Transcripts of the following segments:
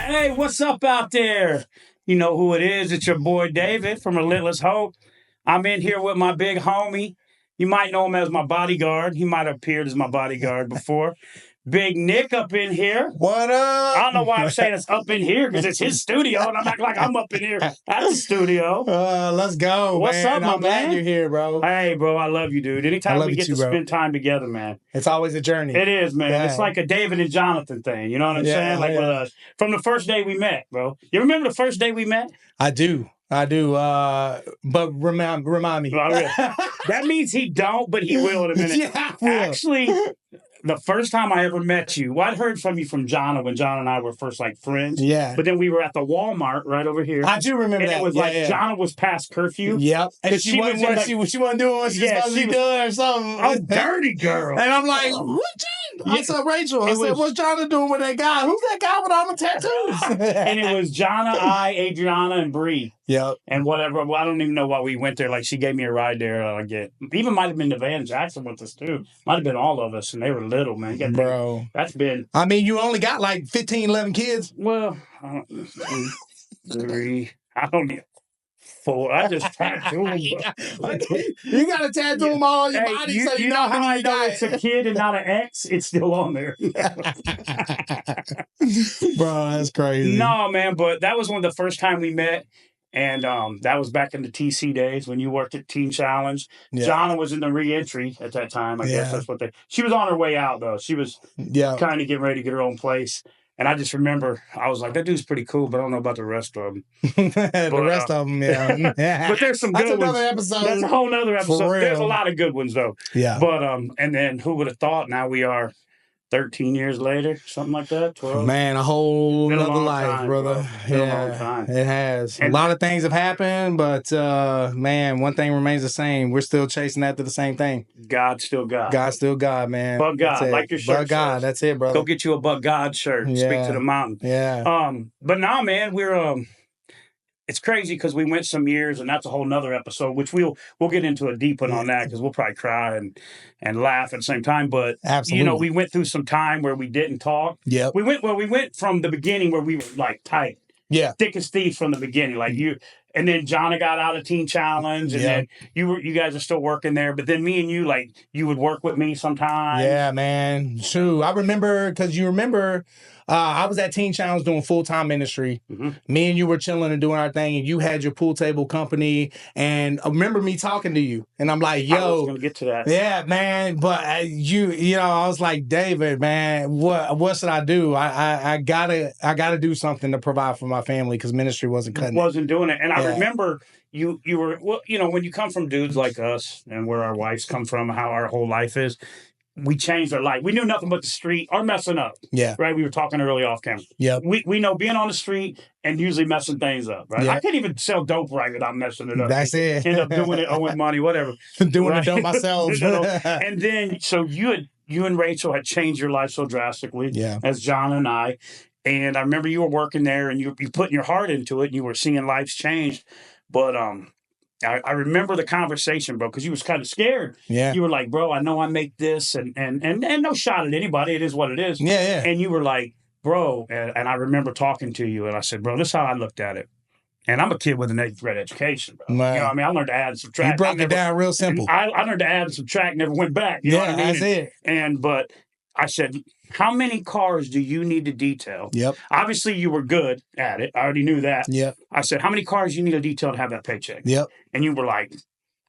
Hey, what's up out there? You know who it is. It's your boy David from Relentless Hope. I'm in here with my big homie. You might know him as my bodyguard. He might have appeared as my bodyguard before. Big Nick up in here. What up? I don't know why I'm saying it's up in here because it's his studio and I'm acting like I'm up in here at the studio. Let's go. What's man. up, my I'm glad man? You're here, bro. Hey, bro, I love you, dude. Anytime we get to bro. spend time together, man. It's always a journey. It is, man. Yeah. It's like a David and Jonathan thing. You know what I'm saying? Like with us. From the first day we met, bro. You remember the first day we met? I do. But remind me. That means he don't, but he will in a minute. Yeah, I will. Actually, the first time I ever met you, well, I'd heard from you from Jonna when John and I were first like friends. Yeah. But then we were at the Walmart right over here. I do remember and that. it was Jonna was past curfew. Yep. And she wasn't doing what she wasn't doing what she was supposed to be doing or something. A dirty girl. And I'm like, what John? I said, Rachel. I said, what's Jonna doing with that guy? Who's that guy with all the tattoos? And it was Jonna, Adriana, and Bree. Yep. And whatever. Well, I don't even know why we went there. Like, she gave me a ride there. Even might have been the Van Jackson with us, too. Might have been all of us. And they were little, man. Bro. That's been... I mean, you only got like 15, 11 kids. Well, 3. I don't need 4. I just tattooed them. You got to tattoo them all on your body so you know how I know it's a kid and not an X? It's still on there. Bro, that's crazy. No, man, but that was one of the first time we met. And that was back in the TC days when you worked at Teen Challenge. Yeah. Jonna was in the re-entry at that time. I guess that's what she was on her way out, though. She was kind of getting ready to get her own place. And I just remember, I was like, that dude's pretty cool, but I don't know about the rest of them. The rest of them, yeah. But there's some good ones. That's a whole nother episode. There's a lot of good ones, though. Yeah. But, and then who would have thought now we are 13 years later, something like that, 12. Man, a whole nother life, brother. Been a long time. It has. And a lot of things have happened, but man, one thing remains the same. We're still chasing after the same thing. God's still God. God's still God, man. But God, like your shirt. But God, that's it, brother. Go get you a But God shirt. Speak to the mountain. Yeah. But now, man, we're it's crazy because we went some years, and that's a whole nother episode, which we'll get into a deep one on that because we'll probably cry and laugh at the same time. But absolutely, you know, we went through some time where we didn't talk. Yeah, we went from the beginning where we were like tight, thick as thieves from the beginning, like you. And then Jonna got out of Teen Challenge, and then you guys are still working there. But then me and you, like, you would work with me sometimes. Yeah, man. True. I remember because you remember. I was at Teen Challenge doing full-time ministry. Mm-hmm. Me and you were chilling and doing our thing, and you had your pool table company. And I remember me talking to you, and I'm like, "Yo, I was gonna get to that." Yeah, man. But you know, I was like, David, man, what should I do? I gotta do something to provide for my family because ministry wasn't cutting. Wasn't doing it, and I remember you were when you come from dudes like us and where our wives come from, how our whole life is. We changed our life. We knew nothing but the street or messing up. Yeah. Right? We were talking early off camera. Yeah. We know being on the street and usually messing things up, right? Yep. I can't even sell dope right without messing it up. That's it. End up doing it, owing money, whatever. Doing the dope myself. And then, so you and Rachel had changed your life so drastically, as John and I. And I remember you were working there and you putting your heart into it and you were seeing lives change. But I remember the conversation, bro, because you was kind of scared. Yeah. You were like, bro, I know I make this and no shot at anybody. It is what it is. Yeah. And you were like, bro, and I remember talking to you and I said, bro, this is how I looked at it. And I'm a kid with an 8th grade education, bro. Man. You know what I mean? I learned to add and subtract. You broke it down real simple. I learned to add and subtract, never went back. You know what I mean? That's it. But I said, how many cars do you need to detail? Yep. Obviously, you were good at it. I already knew that. Yep. I said, how many cars do you need to detail to have that paycheck? Yep. And you were like,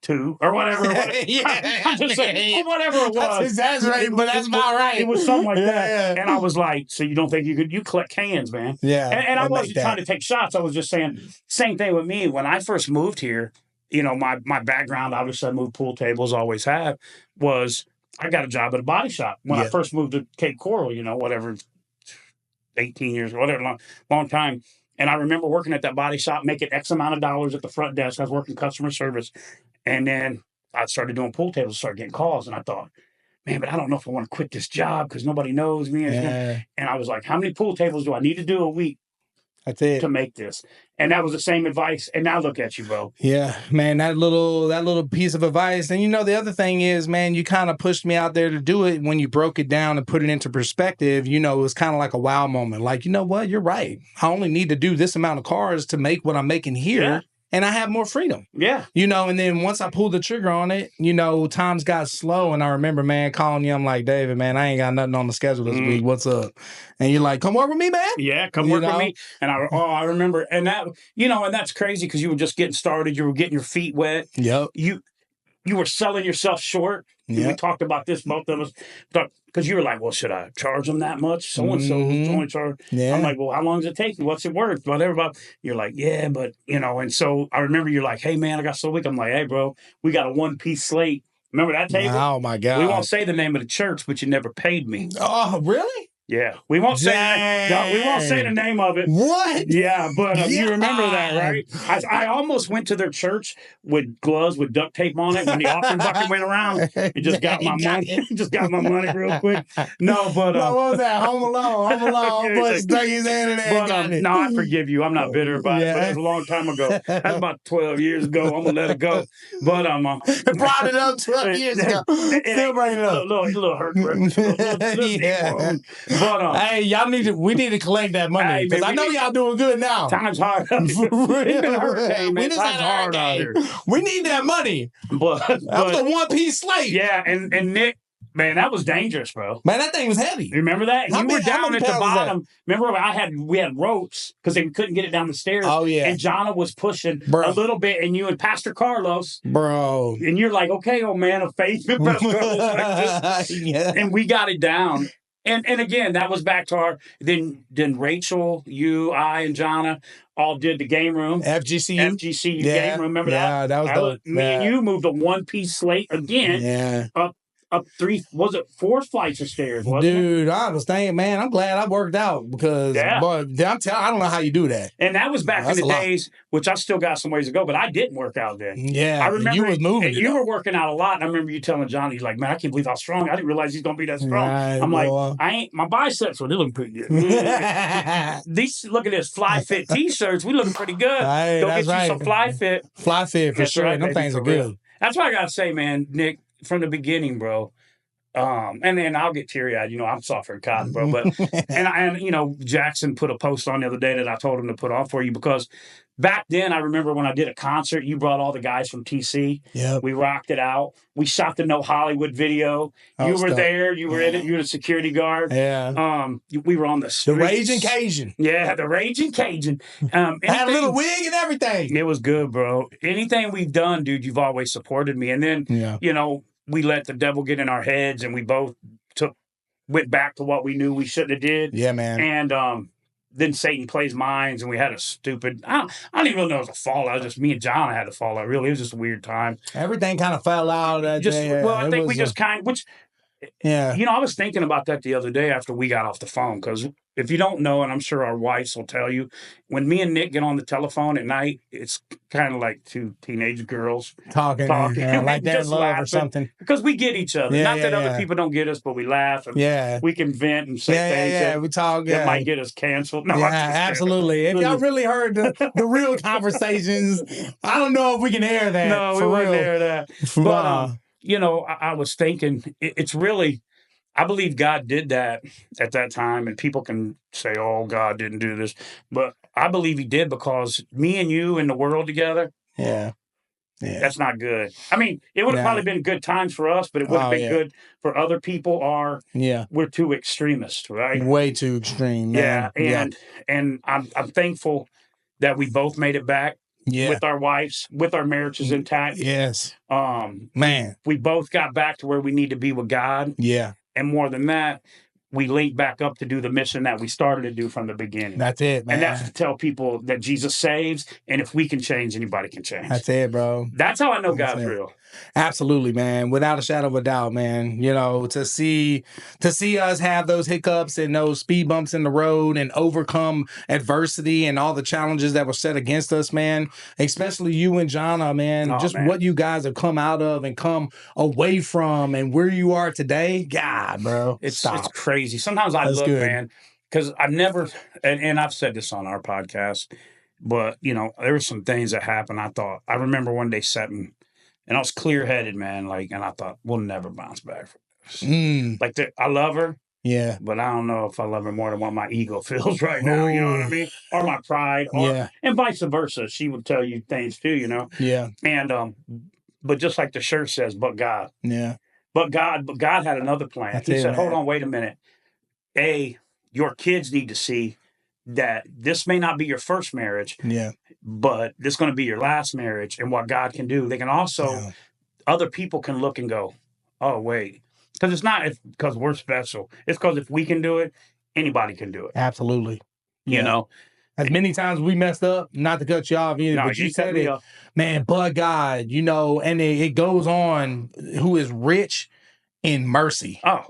2 or whatever. I'm just saying, whatever it was. That's exaggerating, but that's about right. It was something like that. And I was like, so you don't think you collect cans, man? Yeah. And I wasn't trying to take shots. I was just saying, same thing with me. When I first moved here, you know, my background, obviously I moved pool tables, always have, was I got a job at a body shop when I first moved to Cape Coral, you know, whatever, 18 years or whatever, long time. And I remember working at that body shop, making X amount of dollars at the front desk. I was working customer service. And then I started doing pool tables, started getting calls. And I thought, man, but I don't know if I want to quit this job because nobody knows me. And I was like, how many pool tables do I need to do a week That's it. to make this. And that was the same advice. And now look at you, bro. Yeah, man, that little piece of advice. And the other thing is, man, you kind of pushed me out there to do it when you broke it down and put it into perspective. It was kind of like a wow moment. Like, you know what? You're right. I only need to do this amount of cars to make what I'm making here. Yeah. And I have more freedom. Yeah. And then once I pulled the trigger on it, times got slow. And I remember, man, calling you. I'm like, David, man, I ain't got nothing on the schedule this week. What's up? And you're like, come work with me, man. Yeah, come work with me. And I remember. And that, and that's crazy because you were just getting started. You were getting your feet wet. Yep. You were selling yourself short. Yep. We talked about this, both of us. Because you were like, well, should I charge them that much? So-and-so only charge. Yeah. I'm like, well, how long does it take you? What's it worth? Whatever. You're like, yeah, but, and so I remember you're like, hey, man, I got so weak. I'm like, hey, bro, we got a one-piece slate. Remember that table? Oh, my God. We won't say the name of the church, but you never paid me. Oh, really? Yeah, we won't say the name of it. What? Yeah, but you remember that, right? I almost went to their church with gloves with duct tape on it when the offering bucket went around. It just got my money. Just got my money real quick. No, but what was that? Home Alone. But stuck his hand in there. But no, I forgive you. I'm not bitter about it. But it was a long time ago. That's about 12 years ago. I'm gonna let it go. But brought it up 12 years ago. Still bringing it up. A little hurt. Yeah. But hey, we need to collect that money because I know y'all doing good now. Time's hard. Time's hard out here. We need that money. But that was a one-piece slate. Yeah, and Nick, man, that was dangerous, bro. Man, that thing was heavy. You remember that? You were down at the bottom. Remember, we had ropes because they couldn't get it down the stairs. Oh yeah. And Jonna was pushing a little bit, and you and Pastor Carlos, bro. And you're like, okay, oh man of faith, yeah. And we got it down. And again, that was back to our then Rachel, you, I, and Jonna all did the game room. FGCU game room. Remember that? Yeah, that was dope. Me and you moved a one-piece slate again. Yeah. Up 4 flights of stairs, wasn't Dude, I was thinking, man, I'm glad I worked out because but I don't know how you do that. And that was back in the days, which I still got some ways to go, but I didn't work out then. Yeah. I remember you was moving. You were working out a lot. And I remember you telling Johnny, he's like, man, I can't believe how strong. I didn't realize he's gonna be that strong. Right, I'm like, my biceps were looking pretty good. Look at this Flyfit t-shirts. We looking pretty good. Right, Go get you some Flyfit. Flyfit for sure. Them things are good. That's what I gotta say, man, Nick, from the beginning, bro. And then I'll get teary-eyed. I'm soft for cotton, bro. But and Jackson put a post on the other day that I told him to put on for you because back then I remember when I did a concert, you brought all the guys from TC. Yeah, we rocked it out. We shot the No Hollywood video. You were there. You were in it. You were the security guard. Yeah. We were on the streets. The Raging Cajun. Yeah, the Raging Cajun. Had a little wig and everything. It was good, bro. Anything we've done, dude, you've always supported me. And then we let the devil get in our heads, and we both went back to what we knew we shouldn't have did. Yeah, man. And then Satan plays minds, and we had a stupid. I don't even know if it was a fallout. It was just me and John had a fallout. Really, it was just a weird time. Everything kind of fell out. I think we just I was thinking about that the other day after we got off the phone because if you don't know, and I'm sure our wives will tell you, when me and Nick get on the telephone at night, it's kind of like two teenage girls talking like they're in love or something. Because we get each other. Not that other people don't get us, but we laugh. And we can vent and say things. Yeah, we talk. That might get us canceled. No, absolutely. If y'all really heard the real conversations, I don't know if we can air that. No, we wouldn't air that. But, I was thinking, it's really, I believe God did that at that time, and people can say, oh, God didn't do this. But I believe he did because me and you in the world together, that's not good. I mean, it would have probably been good times for us, but it would have been good for other people we're too extremist, right? Way too extreme, man. And I'm thankful that we both made it back. Yeah. With our wives, with our marriages intact. Yes. Man. We both got back to where we need to be with God. Yeah. And more than that, we linked back up to do the mission that we started to do from the beginning. That's it, man. And that's to tell people that Jesus saves, and if we can change, anybody can change. That's it, bro. That's how I know God's real. Absolutely, man. Without a shadow of a doubt, man. To see us have those hiccups and those speed bumps in the road and overcome adversity and all the challenges that were set against us, man. Especially you and Jonna, man. What you guys have come out of and come away from and where you are today. God, bro. It's crazy. Sometimes I look, man. because I've never, and I've said this on our podcast, but there were some things that happened. I remember one day sitting, and I was clear headed, man. Like, and I thought we'll never bounce back from this. Like, I love her. Yeah. But I don't know if I love her more than what my ego feels right now. You know what I mean? Or my pride. And vice versa. She would tell you things too, Yeah. And but just like the shirt says, but God. Yeah. But God had another plan. He said, hold on, wait a minute. Your kids need to see that this may not be your first marriage. Yeah. But this is going to be your last marriage. And what God can do. They can also, other people can look and go, oh, wait. Because it's not because we're special. It's because if we can do it, anybody can do it. Absolutely. You know? As many times we messed up, not to cut you off either, but you said it, man, but God, and it goes on, who is rich in mercy. Oh.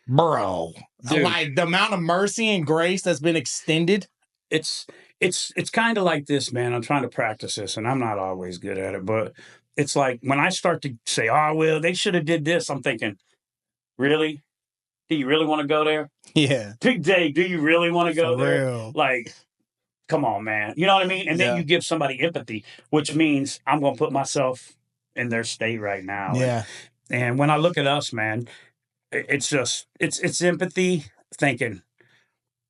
Bro. Dude. Like the amount of mercy and grace that's been extended. It's kind of like this, man. I'm trying to practice this, and I'm not always good at it, but it's like when I start to say, oh, well, they should have did this, I'm thinking, really? Do you really want to go there? Yeah. Big day, do you really want to go there? Real. Like, come on, man. You know what I mean? And then you give somebody empathy, which means I'm going to put myself in their state right now. Yeah. And when I look at us, man, it's just, it's empathy thinking,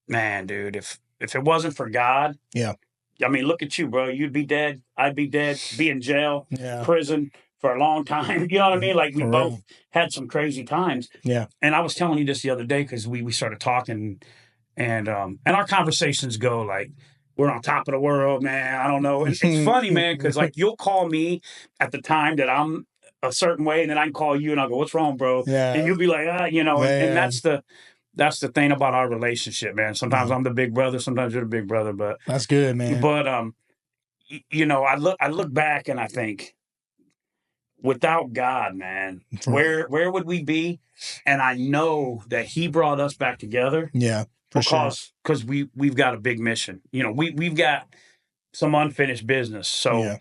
man, dude, if it wasn't for God. Yeah. I mean, look at you, bro. You'd be dead. I'd be dead. Be in jail, prison for a long time. You know what I mean? Like we both had some crazy times. Yeah. And I was telling you this the other day because we started talking, and our conversations go like, we're on top of the world, man. I don't know. It's funny, man, because like you'll call me at the time that I'm a certain way, and then I can call you and I'll go, "What's wrong, bro?" Yeah. And you'll be like, and that's the thing about our relationship, man. Sometimes I'm the big brother, sometimes you're the big brother, but that's good, man. But I look back and I think, without God, man, where would we be? And I know that He brought us back together. Yeah, because we've got a big mission. We've got some unfinished business. So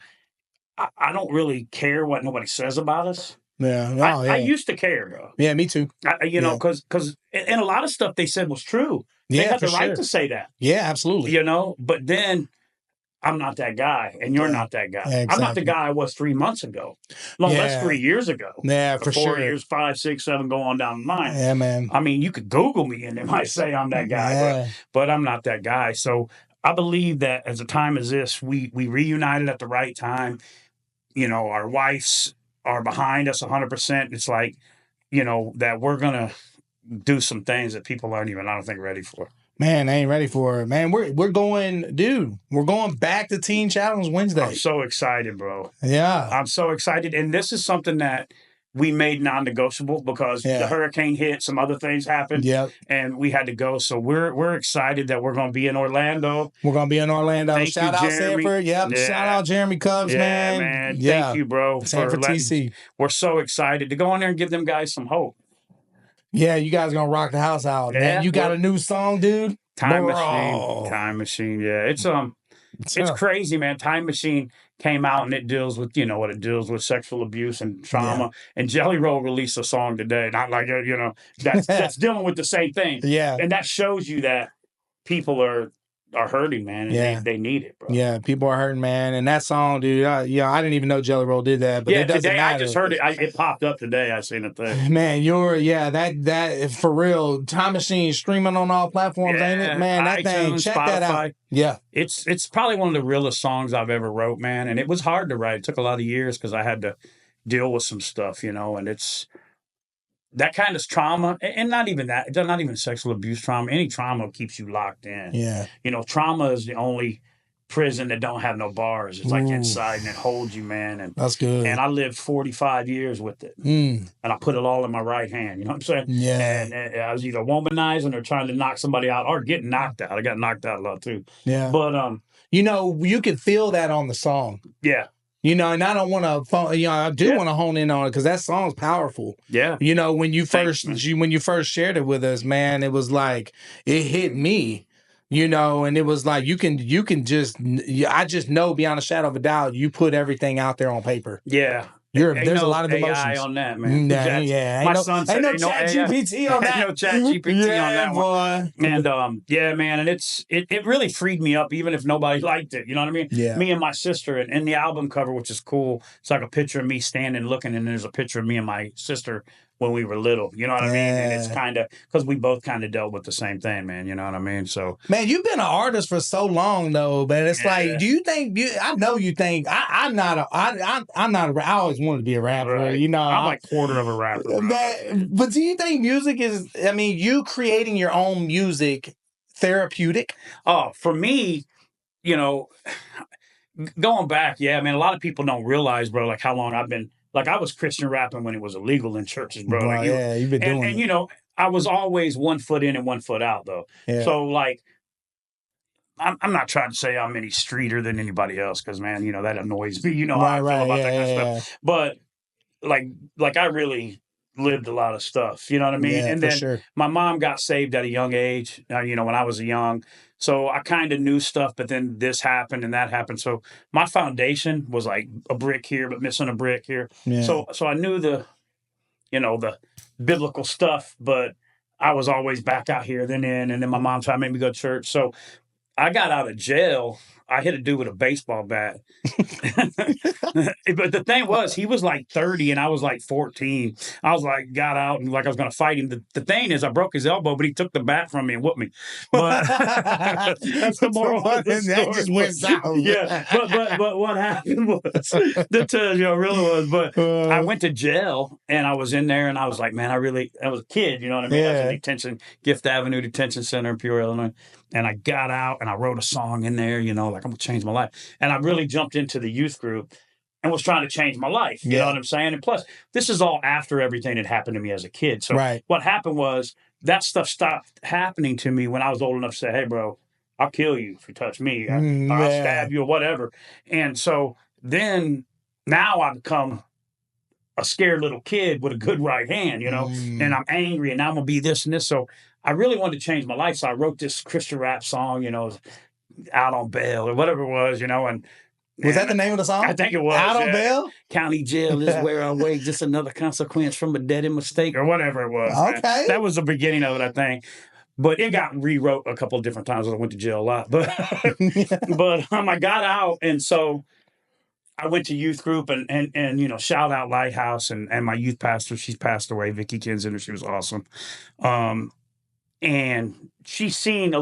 I don't really care what nobody says about us. Yeah, I used to care, bro. Yeah, me too. Because and a lot of stuff they said was true. They had the right to say that. Yeah, absolutely. But then I'm not that guy, and you're not that guy. Yeah, exactly. I'm not the guy I was 3 months ago. No, that's 3 years ago. Yeah, for 4 years, 5, 6, 7, go on down the line. Yeah, man. I mean, you could Google me, and they might say I'm that guy, but I'm not that guy. So I believe that as a time as this, we reunited at the right time. Our wives are behind us 100%. It's like, that we're going to do some things that people aren't even, I don't think, ready for. Man, I ain't ready for it. Man, we're going back to Teen Challenge Wednesday. I'm so excited, bro. Yeah. I'm so excited. And this is something that we made non-negotiable because the hurricane hit, some other things happened. Yep. And we had to go. So we're excited that we're going to be in Orlando. We're going to be in Orlando. Shout out Sanford. Yep. Yeah. Shout out Jeremy Cubs, man. Thank you, bro. Sanford TC. We're so excited to go in there and give them guys some hope. Yeah, you guys gonna rock the house out, man. You got a new song, dude? Time Machine. Yeah, it's crazy, man. Time Machine came out and it deals with, what it deals with, sexual abuse and trauma. Yeah. And Jelly Roll released a song today, not like that's dealing with the same thing. Yeah, and that shows you that people are hurting, man, and they need it, bro. Yeah, people are hurting, man. And that song, dude, I didn't even know Jelly Roll did that, but it doesn't today matter. I just heard it. It popped up today. I seen it there. Man, that for real. Time Machine streaming on all platforms, ain't it? Man, that thing, check Spotify. That out. Yeah, it's probably one of the realest songs I've ever wrote, man. And it was hard to write. It took a lot of years because I had to deal with some stuff, and it's that kind of trauma, and not even that, not even sexual abuse trauma. Any trauma keeps you locked in. Yeah. Trauma is the only prison that don't have no bars. It's like inside and it holds you, man. And that's good. And I lived 45 years with it. And I put it all in my right hand. You know what I'm saying? Yeah. And I was either womanizing or trying to knock somebody out or getting knocked out. I got knocked out a lot too. Yeah. But, you could feel that on the song. Yeah. And I don't want to, I do want to hone in on it because that song's powerful. Yeah. When you first shared it with us, man, it was like, it hit me, and it was like, I just know beyond a shadow of a doubt, you put everything out there on paper. Yeah. There's a lot of AI emotions on that, man. Yeah. My son said, ain't no chat GPT on that. No chat GPT on that boy. one. And yeah, man, and it really freed me up, even if nobody liked it. You know what I mean? Yeah. Me and my sister, and the album cover, which is cool. It's like a picture of me standing looking, and there's a picture of me and my sister when we were little. You know what I mean? And it's kind of because we both kind of dealt with the same thing, man. You know what I mean? So, man, you've been an artist for so long, though. But it's like, do you think? I know you think I'm not a. I always wanted to be a rapper. Right. You know, I'm like quarter of a rapper. But do you think music is? I mean, you creating your own music therapeutic? Oh, for me, you know, going back, yeah, man, a lot of people don't realize, bro, like how long I've been, like I was Christian rapping when it was illegal in churches, bro. Like, you've been doing it. And, you know, I was always 1 foot in and 1 foot out, though. Yeah. So, like, I'm not trying to say I'm any streeter than anybody else because, man, you know, that annoys me. You know how I feel about that kind of stuff. But, like I really lived a lot of stuff. You know what I mean? Yeah, and then my mom got saved at a young age, you know, when I was young. So I kind of knew stuff, but then this happened and that happened. So my foundation was like a brick here, but missing a brick here. Yeah. So I knew the biblical stuff, but I was always back out here then in, and then my mom tried to make me go to church. So I got out of jail. I hit a dude with a baseball bat. But the thing was, he was like 30 and I was like 14. I was like, got out and like I was going to fight him. The thing is, I broke his elbow, but he took the bat from me and whooped me. But that's the moral of the story. That just went south. Yeah. But what happened was, really was, but I went to jail and I was in there and I was like, man, I was a kid, you know what I mean? I was in detention, Gift Avenue Detention Center in Peoria, Illinois. And I got out and I wrote a song in there, you know, like I'm going to change my life. And I really jumped into the youth group and was trying to change my life. You know what I'm saying? And plus, this is all after everything that happened to me as a kid. So what happened was that stuff stopped happening to me when I was old enough to say, hey, bro, I'll kill you if you touch me. I'll stab you or whatever. And so then now I've become a scared little kid with a good right hand, you know, and I'm angry and now I'm going to be this and this. So I really wanted to change my life. So I wrote this Christian rap song, you know, Out on Bail or whatever it was, you know. And was that the name of the song? I think it was. Out on Bail? County jail is where I wait. Just another consequence from a dead end mistake or whatever it was. Okay. Man. That was the beginning of it, I think. But it got rewrote a couple of different times. I went to jail a lot. But I got out. And so I went to youth group and you know, shout out Lighthouse and my youth pastor. She's passed away, Vicky Kinzinger. She was awesome. And she's seen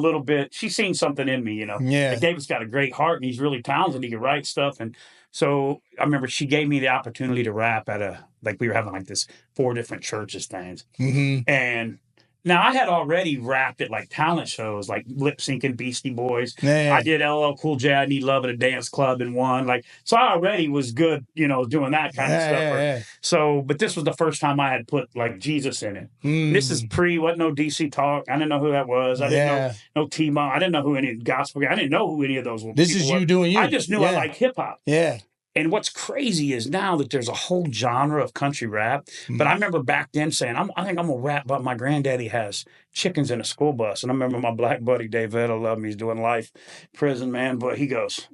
something in me, you know. Yeah. Like David's got a great heart and he's really talented. He can write stuff. And so I remember she gave me the opportunity to rap at we were having like this 4 different churches things. Mm-hmm. And now I had already rapped at like talent shows, like lip syncing Beastie Boys. Yeah. I did LL Cool J, I Need Love at a dance club and won. Like, so I already was good, you know, doing that kind of stuff. So, but this was the first time I had put like Jesus in it. This is wasn't no DC Talk. I didn't know who that was. I didn't know no T-Mon. I didn't know who any gospel. I didn't know who any of those were. This is you doing you. I just knew I liked hip hop. Yeah. And what's crazy is now that there's a whole genre of country rap. But I remember back then saying, I think I'm going to rap, but my granddaddy has chickens in a school bus. And I remember my black buddy, Dave Vettel, love me. He's doing life prison, man. But he goes,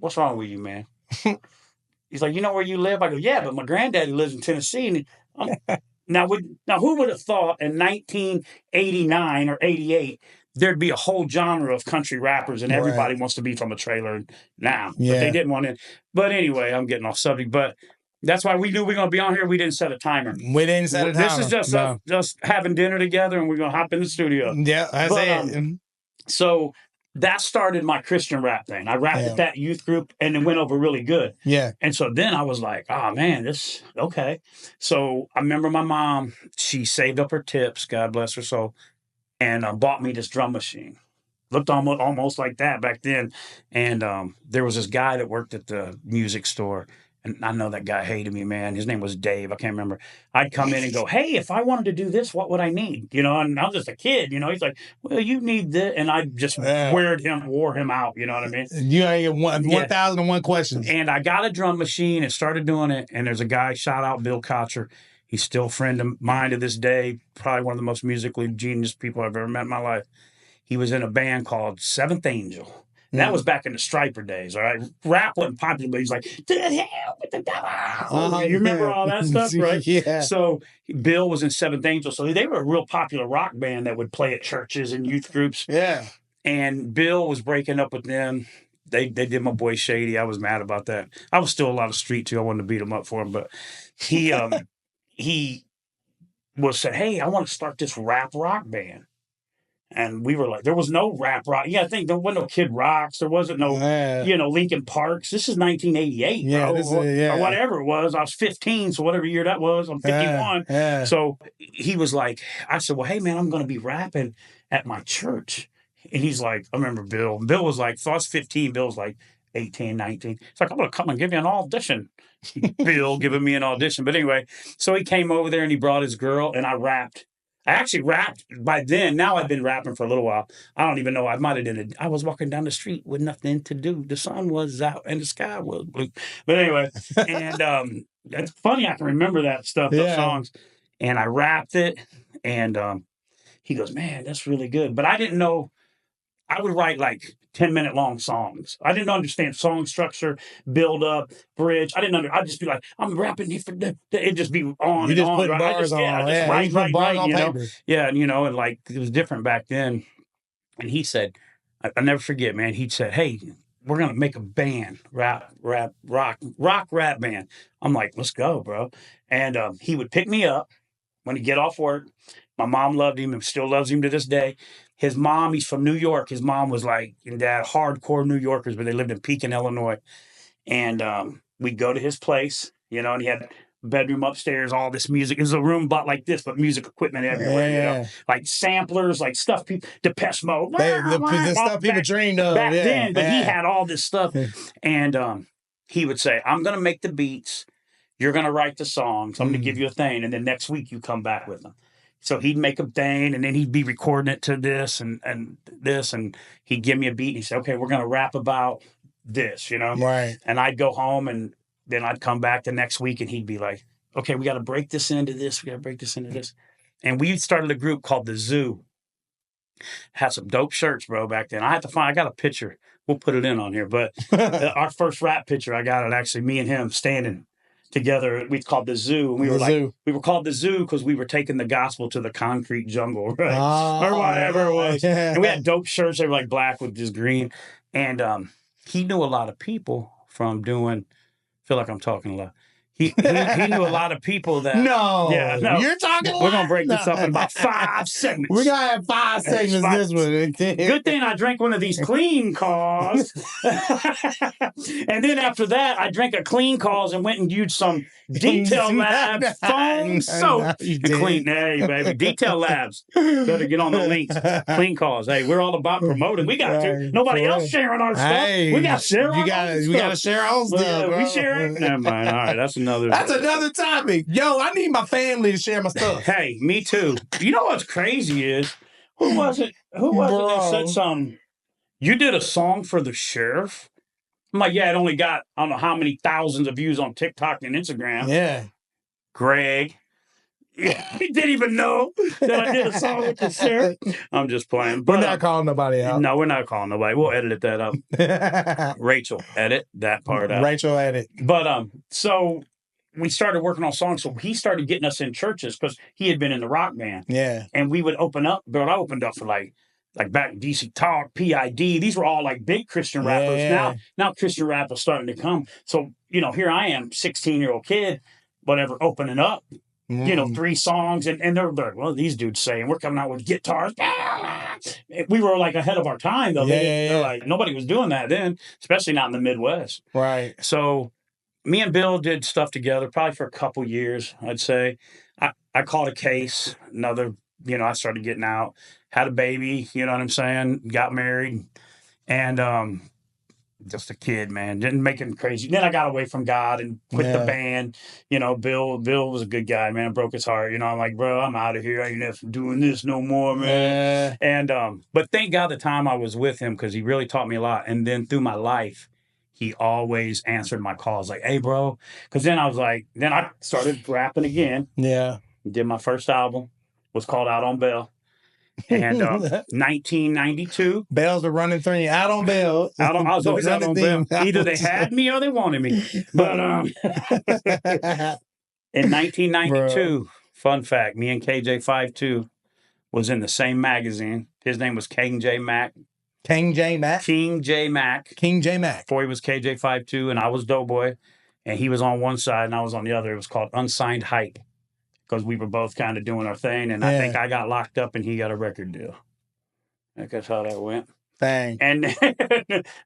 what's wrong with you, man? He's like, you know where you live? I go, yeah, but my granddaddy lives in Tennessee. And now, who would have thought in 1989 or 88 there'd be a whole genre of country rappers and everybody wants to be from a trailer now. But they didn't want to. But anyway, I'm getting off subject. But that's why we knew we were going to be on here. We didn't set a timer. We didn't set a timer. This is just having dinner together and we're going to hop in the studio. Yeah, that's it. So that started my Christian rap thing. I rapped at that youth group and it went over really good. Yeah. And so then I was like, oh man, okay. So I remember my mom, she saved up her tips, God bless her soul, and bought me this drum machine. Looked almost like that back then. And there was this guy that worked at the music store. And I know that guy hated me, man. His name was Dave. I can't remember. I'd come in and go, hey, if I wanted to do this, what would I need? You know, and I was just a kid, you know. He's like, well, you need this. And I just wore him out, you know what I mean? You ain't 1,001 questions. And I got a drum machine and started doing it. And there's a guy, shout out Bill Kocher. He's still a friend of mine to this day. Probably one of the most musically genius people I've ever met in my life. He was in a band called Seventh Angel. And that was back in the Striper days, all right? Rap wasn't popular, but he's like, to the hell with the devil. You remember all that stuff, right? Yeah. So Bill was in Seventh Angel. So they were a real popular rock band that would play at churches and youth groups. Yeah. And Bill was breaking up with them. They did my boy shady. I was mad about that. I was still a lot of street too. I wanted to beat him up for him, but he was said, hey, I want to start this rap rock band. And we were like, there was no rap rock. Yeah, I think there wasn't no Kid Rocks. There wasn't no, Linkin Parks. This is 1988, bro. Or whatever it was. I was 15, so whatever year that was, I'm 51. So he was like, I said, well, hey, man, I'm going to be rapping at my church. And he's like, I remember Bill. Bill was like, so I was 15. Bill was like 18, 19. It's like, I'm going to come and give you an audition. Bill giving me an audition. But anyway, so he came over there and he brought his girl and I rapped. I actually rapped by then. Now I've been rapping for a little while. I don't even know. I might have done it. I was walking down the street with nothing to do. The sun was out and the sky was blue. But anyway, and it's funny. I can remember that stuff, those songs. And I rapped it. And he goes, man, that's really good. But I didn't know. I would write like 10-minute long songs. I didn't understand song structure, build up, bridge. I'd just be like, I'm rapping for it'd just be on you and on. Put right? bars on. Right, on you know? paper. Yeah, and like it was different back then. And he said, I never forget, man. He said, hey, we're gonna make a band, rock rap band. I'm like, let's go, bro. And he would pick me up when he'd get off work. My mom loved him and still loves him to this day. His mom, he's from New York. His mom was like, and dad, hardcore New Yorkers, but they lived in Pekin, Illinois. And we'd go to his place, and he had a bedroom upstairs, all this music. It was a room about like this, but music equipment everywhere, like samplers, like stuff, Depeche Mode. The stuff people dreamed of. Back then, but he had all this stuff. And he would say, I'm going to make the beats. You're going to write the songs. I'm going to give you a thing. And then next week you come back with them. So he'd make a thing, and then he'd be recording it to this and this, and he'd give me a beat, and he'd say, okay, we're going to rap about this, Right. And I'd go home, and then I'd come back the next week, and he'd be like, okay, we got to break this into this. We got to break this into this. And we started a group called The Zoo. Had some dope shirts, bro, back then. I got a picture. We'll put it in on here. But our first rap picture, I got it actually, me and him standing together. We called The Zoo. And we were called The Zoo because we were taking the gospel to the concrete jungle, right? Or whatever it was. And we had dope shirts. They were like black with just green. And he knew a lot of people from doing, feel like I'm talking a lot. He knew a lot of people that... No. You're talking We're going to break this up in about 5 segments. We're going to have 5 segments this one. Good thing I drank one of these clean calls. And then after that, I drank a clean calls and went and used some Detail Labs foam soap. Clean. Hey, baby. Detail Labs. Better get on the links. Clean calls. Hey, we're all about promoting. We got to. Nobody else sharing our stuff. Hey, we got to share our stuff. We got to share our own stuff. We share it. Never mind. All right, that's another topic. Yo, I need my family to share my stuff. Hey, me too. You know what's crazy is, who was it that said something? You did a song for the sheriff? I'm like, yeah, it only got, I don't know how many thousands of views on TikTok and Instagram. Yeah. Greg. He didn't even know that I did a song with the sheriff. I'm just playing. But, we're not calling nobody out. No, we're not calling nobody. We'll edit that up. Rachel, edit that part out. Rachel, edit. But so we started working on songs. So he started getting us in churches because he had been in the rock band. Yeah. And we would open up. But I opened up for like back in DC Talk, PID. These were all like big Christian rappers. Yeah. Now Christian rap is starting to come. So, here I am, 16-year-old kid, whatever, opening up. 3 songs, and they're like, well, these dudes saying we're coming out with guitars. We were like ahead of our time, though. They're like, nobody was doing that then, especially not in the Midwest. Right. So me and Bill did stuff together probably for a couple years, I'd say. I caught a case, I started getting out, had a baby, you know what I'm saying? Got married, and just a kid, man. Didn't make him crazy. Then I got away from God and quit the band. Bill was a good guy, man. Broke his heart. I'm like, bro, I'm out of here. I ain't never doing this no more, man. And but thank God the time I was with him, because he really taught me a lot. And then through my life, he always answered my calls like, hey, bro. Because then I started rapping again. Yeah. Did my first album. Was called Out on Bail. And 1992. Bells are running through. Out on bells. I was always out on bells. Either they had me or they wanted me. But in 1992, fun fact, me and KJ52 was in the same magazine. His name was King J Mac. King J Mac. Before he was KJ52 and I was Doughboy. And he was on one side and I was on the other. It was called Unsigned Hype. Because we were both kind of doing our thing. And I think I got locked up and he got a record deal. I think that's how that went. Dang. And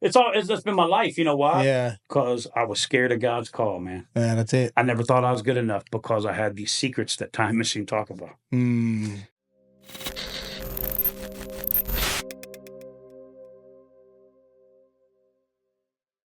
it's just been my life. You know why? Yeah. Because I was scared of God's call, man. Yeah, that's it. I never thought I was good enough because I had these secrets that Time Machine talk about.